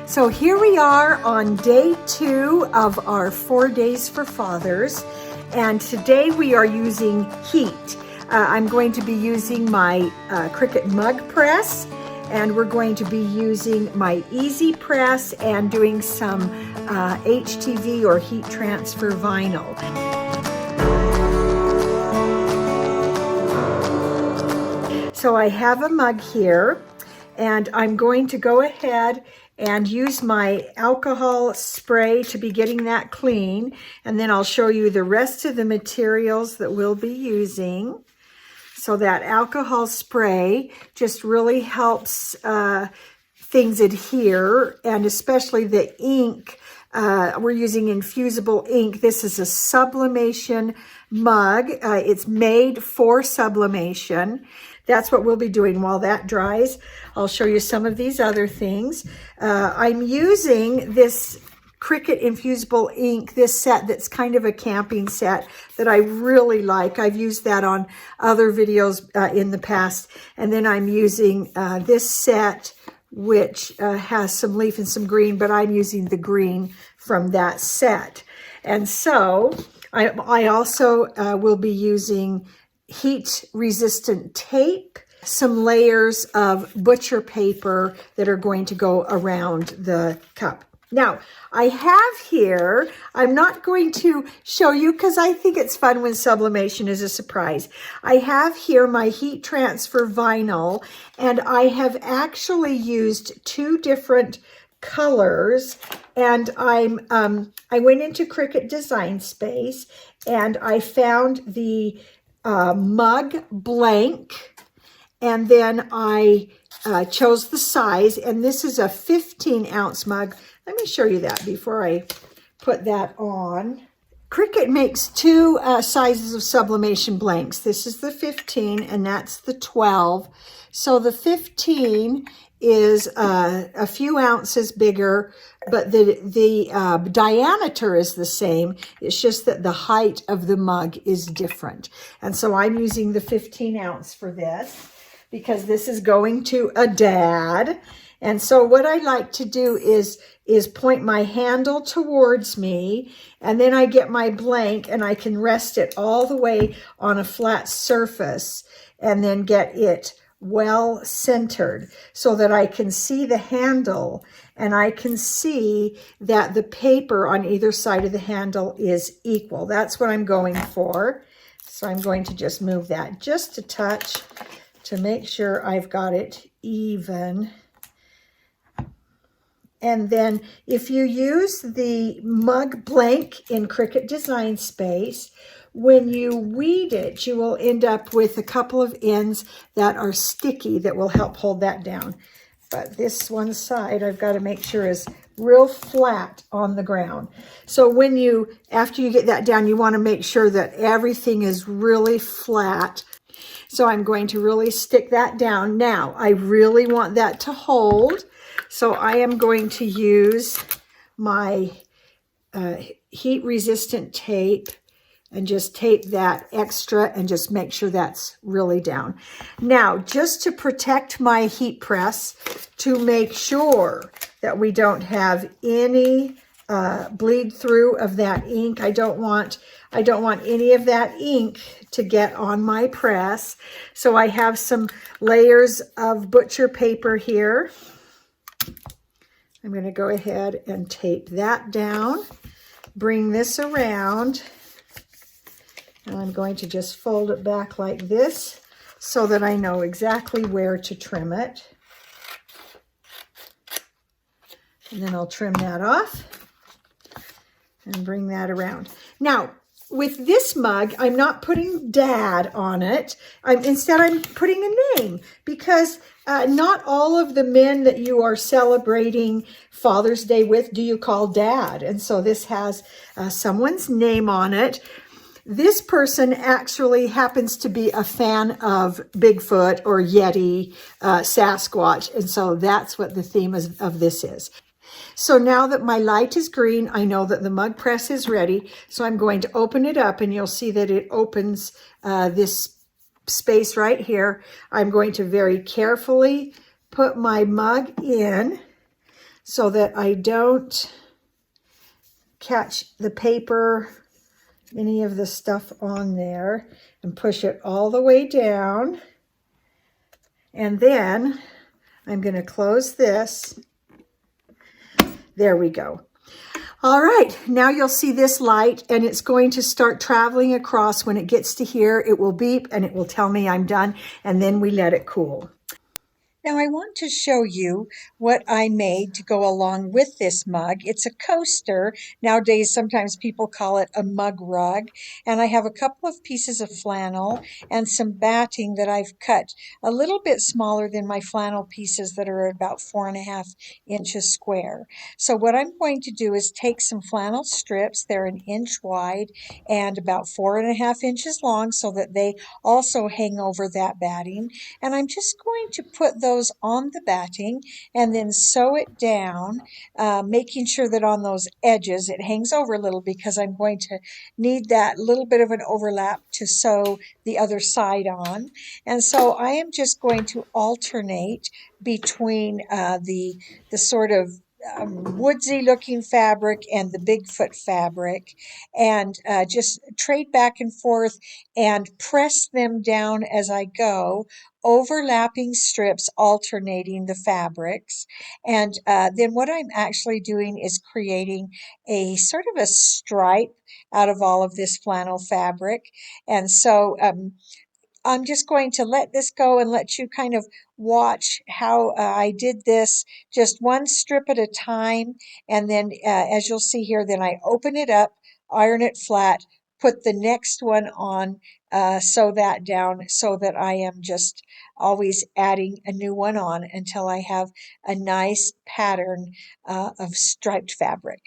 So here we are on day 2 of our 4 days for fathers, and today we are using heat. I'm going to be using my Cricut mug press, and we're going to be using my easy press and doing some HTV or heat transfer vinyl. So I have a mug here, and I'm going to go ahead and use my alcohol spray to be getting that clean, and then I'll show you the rest of the materials that we'll be using. So that alcohol spray just really helps things adhere, and especially the ink. We're using infusible ink. This is a sublimation mug. It's made for sublimation. That's what we'll be doing while that dries. I'll show you some of these other things. I'm using this Cricut infusible ink, this set that's kind of a camping set that I really like. I've used that on other videos in the past. And then I'm using this set, which has some leaf and some green, but I'm using the green from that set. And so I also will be using heat resistant tape, some layers of butcher paper that are going to go around the cup. Now, I have here, I'm not going to show you because I think it's fun when sublimation is a surprise. I have here my heat transfer vinyl, and I have actually used 2 different colors, and I went into Cricut Design Space and I found the mug blank, and then I chose the size, and this is a 15-ounce mug. Let me show you that before I put that on. Cricut makes 2 sizes of sublimation blanks. This is the 15 and that's the 12. So the 15 is a few ounces bigger, but the diameter is the same. It's just that the height of the mug is different. And so I'm using the 15-ounce for this because this is going to a dad. And so what I like to do is point my handle towards me, and then I get my blank and I can rest it all the way on a flat surface and then get it well centered so that I can see the handle and I can see that the paper on either side of the handle is equal. That's what I'm going for. So I'm going to just move that just a touch to make sure I've got it even. And then if you use the mug blank in Cricut Design Space, when you weed it, you will end up with a couple of ends that are sticky that will help hold that down. But this one side, I've got to make sure is real flat on the ground. So after you get that down, you want to make sure that everything is really flat. So I'm going to really stick that down. Now, I really want that to hold. So I am going to use my heat resistant tape and just tape that extra and just make sure that's really down. Now, just to protect my heat press, to make sure that we don't have any bleed through of that ink, I don't want any of that ink to get on my press. So I have some layers of butcher paper here. I'm going to go ahead and tape that down, bring this around, and I'm going to just fold it back like this so that I know exactly where to trim it. And then I'll trim that off and bring that around. Now, with this mug, I'm not putting Dad on it. Instead, I'm putting a name because not all of the men that you are celebrating Father's Day with do you call Dad. And so this has someone's name on it. This person actually happens to be a fan of Bigfoot or Yeti, Sasquatch. And so that's what the theme of this is. So now that my light is green, I know that the mug press is ready. So I'm going to open it up, and you'll see that it opens this space right here. I'm going to very carefully put my mug in so that I don't catch the paper, any of the stuff on there, and push it all the way down. And then I'm going to close this. There we go. All right, now you'll see this light, and it's going to start traveling across. When it gets to here, it will beep and it will tell me I'm done, and then we let it cool. Now I want to show you what I made to go along with this mug. It's a coaster. Nowadays, sometimes people call it a mug rug. And I have a couple of pieces of flannel and some batting that I've cut a little bit smaller than my flannel pieces that are about 4.5 inches square. So what I'm going to do is take some flannel strips. They're 1 inch wide and about 4.5 inches long, so that they also hang over that batting. And I'm just going to put those on the batting and then sew it down, making sure that on those edges it hangs over a little, because I'm going to need that little bit of an overlap to sew the other side on. And so I am just going to alternate between the sort of woodsy looking fabric and the Bigfoot fabric, and just trade back and forth and press them down as I go, overlapping strips alternating the fabrics. And then what I'm actually doing is creating a sort of a stripe out of all of this flannel fabric. And so I'm just going to let this go and let you kind of watch how I did this, just one strip at a time. And then as you'll see here, then I open it up, iron it flat, put the next one on, sew that down, so that I am just always adding a new one on until I have a nice pattern of striped fabric.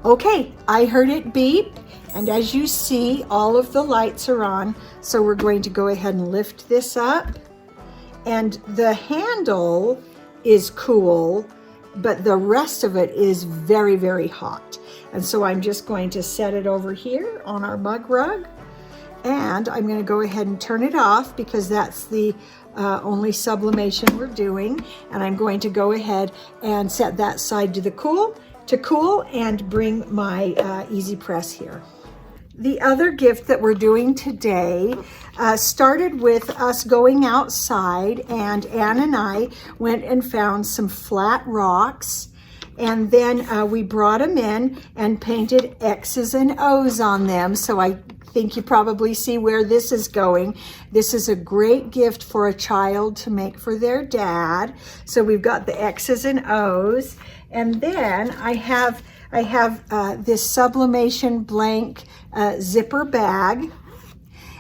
Okay, I heard it beep, And as you see, all of the lights are on. So we're going to go ahead and lift this up. And the handle is cool, but the rest of it is very, very hot. And so I'm just going to set it over here on our mug rug. And I'm going to go ahead and turn it off because that's the only sublimation we're doing. And I'm going to go ahead and set that side to cool and bring my Easy Press here. The other gift that we're doing today started with us going outside, and Ann and I went and found some flat rocks, and then we brought them in and painted X's and O's on them. So I think you probably see where this is going. This is a great gift for a child to make for their dad. So we've got the X's and O's, and then I have this sublimation blank zipper bag,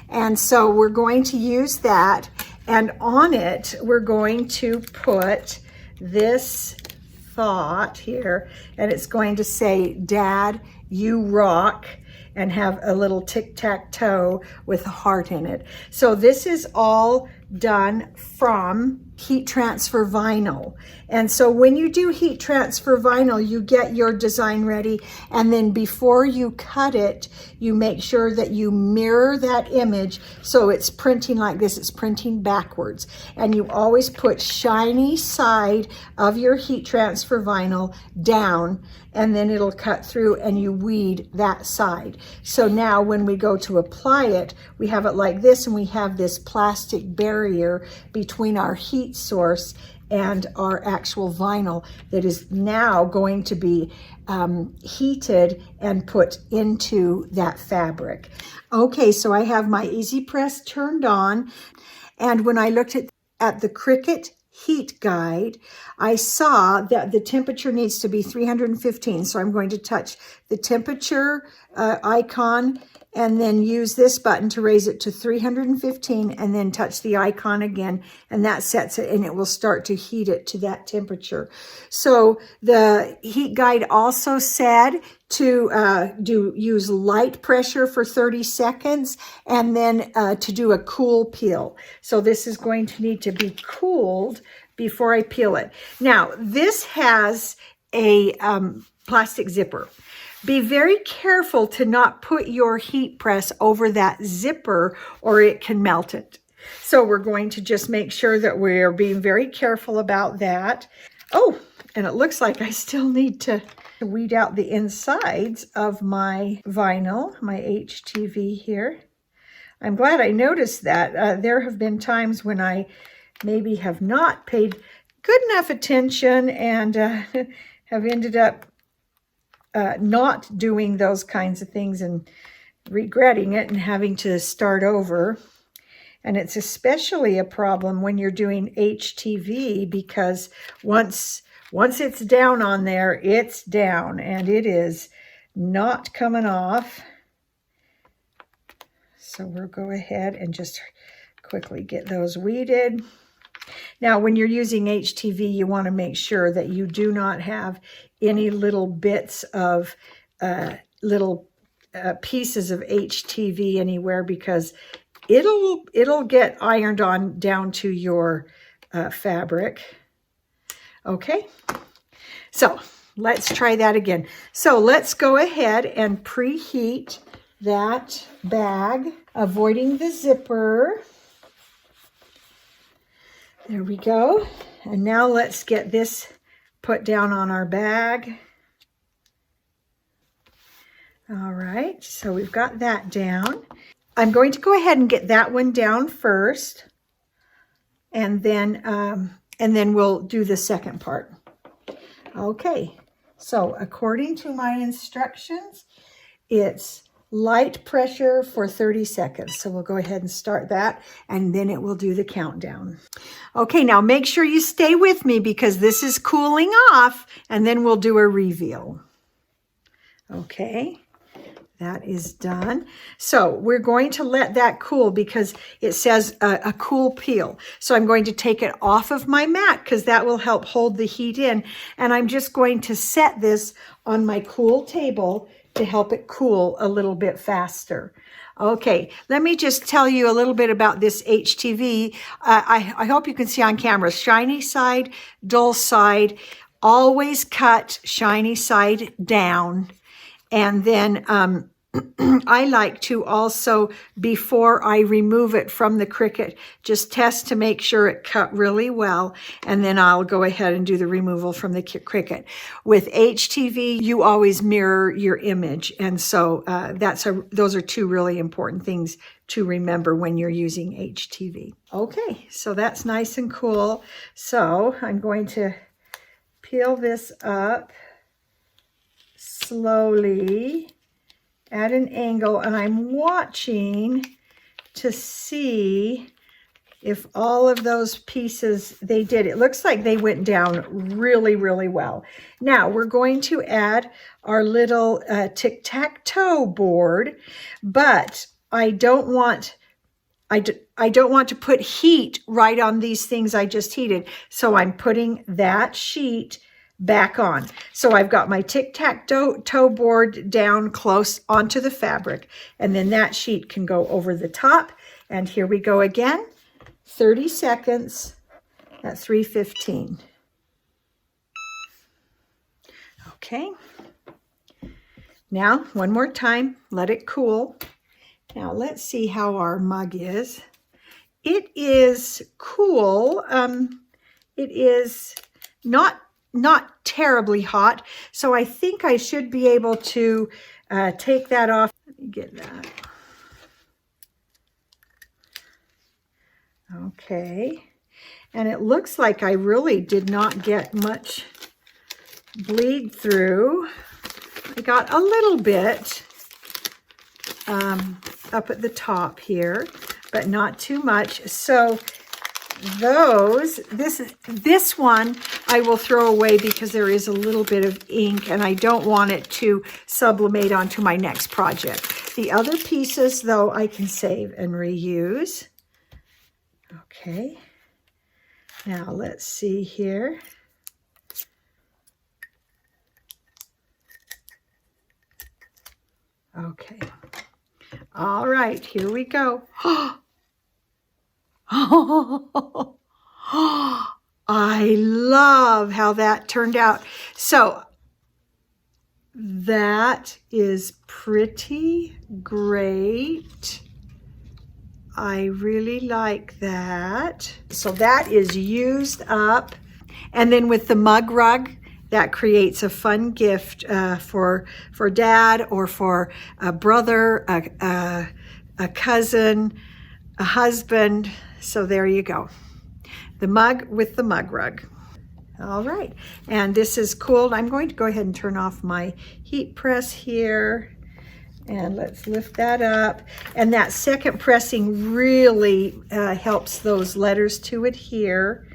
and so we're going to use that, and on it we're going to put this thought here, and it's going to say, "Dad, you rock," and have a little tic-tac-toe with a heart in it. So this is all done from heat transfer vinyl. And so when you do heat transfer vinyl, you get your design ready, and then before you cut it, you make sure that you mirror that image so it's printing like this, it's printing backwards. And you always put shiny side of your heat transfer vinyl down, and then it'll cut through and you weed that side. So now when we go to apply it, we have it like this, and we have this plastic barrier between our heat source and our actual vinyl that is now going to be heated and put into that fabric. Okay, so I have my Easy Press turned on, and when I looked at the Cricut heat guide, I saw that the temperature needs to be 315. So I'm going to touch the temperature icon and then use this button to raise it to 315, and then touch the icon again, and that sets it, and it will start to heat it to that temperature. So the heat guide also said to use light pressure for 30 seconds, and then to do a cool peel. So this is going to need to be cooled before I peel it. Now, this has a plastic zipper. Be very careful to not put your heat press over that zipper, or it can melt it. So we're going to just make sure that we're being very careful about that. Oh, and it looks like I still need to weed out the insides of my vinyl, my HTV here. I'm glad I noticed that. There have been times when I maybe have not paid good enough attention and have ended up not doing those kinds of things and regretting it and having to start over. And it's especially a problem when you're doing HTV, because once it's down on there, it's down, and it is not coming off. So we'll go ahead and just quickly get those weeded. Now, when you're using HTV, you want to make sure that you do not have any little bits of little pieces of HTV anywhere, because it'll get ironed on down to your fabric. Okay, so let's try that again. So let's go ahead and preheat that bag, avoiding the zipper. There we go. And now let's get this put down on our bag. All right, so we've got that down. I'm going to go ahead and get that one down first, and then we'll do the second part. Okay, so according to my instructions, it's light pressure for 30 seconds. So we'll go ahead and start that, and then it will do the countdown. Okay, now make sure you stay with me, because this is cooling off, and then we'll do a reveal. Okay, that is done. So we're going to let that cool, because it says a cool peel. So I'm going to take it off of my mat, because that will help hold the heat in. And I'm just going to set this on my cool table to help it cool a little bit faster. Okay, let me just tell you a little bit about this HTV. I hope you can see on camera, shiny side, dull side. Always cut shiny side down. And then I like to also, before I remove it from the Cricut, just test to make sure it cut really well. And then I'll go ahead and do the removal from the Cricut. With HTV, you always mirror your image. And so those are two really important things to remember when you're using HTV. Okay, so that's nice and cool. So I'm going to peel this up slowly at an angle, and I'm watching to see if all of those pieces, they did. It looks like they went down really, really well. Now we're going to add our little tic-tac-toe board, but I don't want to put heat right on these things I just heated. So I'm putting that sheet back on. So I've got my tic-tac-toe board down close onto the fabric, and then that sheet can go over the top. And here we go again, 30 seconds at 3:15. Okay. Now, one more time, let it cool. Now let's see how our mug is. It is cool. It is not terribly hot, so I think I should be able to take that off. Let me get that. Okay, and it looks like I really did not get much bleed through. I got a little bit up at the top here, but not too much. So this one I will throw away because there is a little bit of ink and I don't want it to sublimate onto my next project. The other pieces, though, I can save and reuse. Okay, now let's see here. Okay, all right, here we go. I love how that turned out. So that is pretty great. I really like that. So that is used up. And then with the mug rug, that creates a fun gift for Dad or for a brother, a cousin, a husband. So there you go. The mug with the mug rug. All right, and this is cool. I'm going to go ahead and turn off my heat press here. And let's lift that up. And that second pressing really helps those letters to adhere.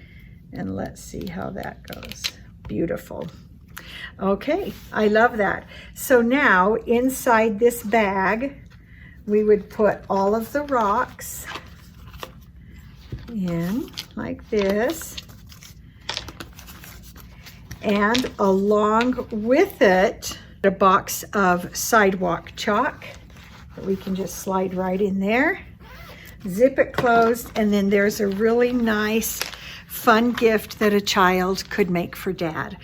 And let's see how that goes. Beautiful. Okay, I love that. So now inside this bag, we would put all of the rocks in like this. And along with it, a box of sidewalk chalk that we can just slide right in there. Zip it closed, and then there's a really nice, fun gift that a child could make for Dad.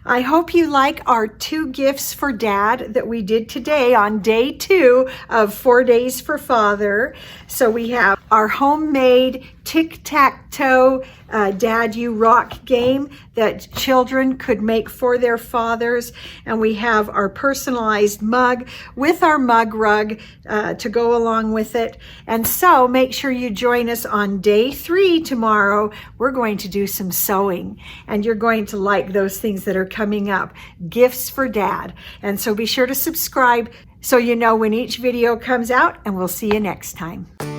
I hope you like our 2 gifts for Dad that we did today on day 2 of 4 Days for Father. So we have our homemade tic-tac-toe Dad You Rock game that children could make for their fathers. And we have our personalized mug with our mug rug to go along with it. And so make sure you join us on day 3 tomorrow. We're going to do some sewing, and you're going to like those things that are coming up, gifts for Dad. And so be sure to subscribe so you know when each video comes out, and we'll see you next time.